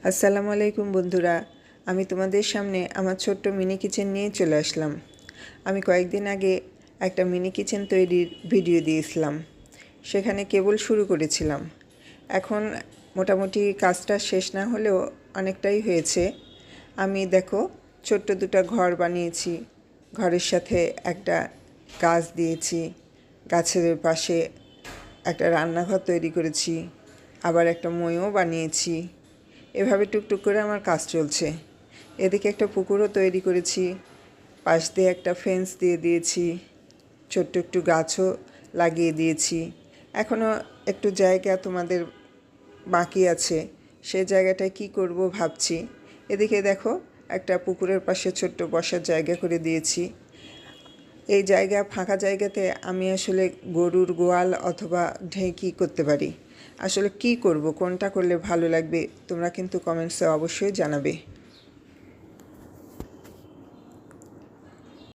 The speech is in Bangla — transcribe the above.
আসসালামু আলাইকুম বন্ধুরা, আমি তোমাদের সামনে আমার ছোট্ট মিনি কিচেন নিয়ে চলে আসলাম। আমি কয়েকদিন আগে একটা মিনি কিচেন তৈরির ভিডিও দিয়েছিলাম, সেখানে কেবল শুরু করেছিলাম। এখন মোটামুটি কাজটা শেষ না হলেও অনেকটাই হয়েছে। আমি দেখো ছোট্ট দুটো ঘর বানিয়েছি, ঘরের সাথে একটা গাছ দিয়েছি, গাছের পাশে একটা রান্নাঘর তৈরি করেছি, আবার একটা ময়ও বানিয়েছি। এভাবে টুকটুক করে আমার কাজ চলছে। এদিকে একটা পুকুরও তৈরি করেছি, পাশ দিয়ে একটা ফেন্স দিয়ে দিয়েছি, ছোট্ট একটু গাছও লাগিয়ে দিয়েছি। এখনও একটু জায়গা তোমাদের বাকি আছে, সে জায়গাটায় কি করব ভাবছি। এদিকে দেখো একটা পুকুরের পাশে ছোট্ট বসার জায়গা করে দিয়েছি। এই জায়গা ফাঁকা জায়গাতে আমি আসলে গরুর গোয়াল অথবা ঢেঁকি করতে পারি। আসলে কি করব, কোনটা করলে ভালো লাগবে তোমরা কিন্তু কমেন্টসে অবশ্যই জানাবে।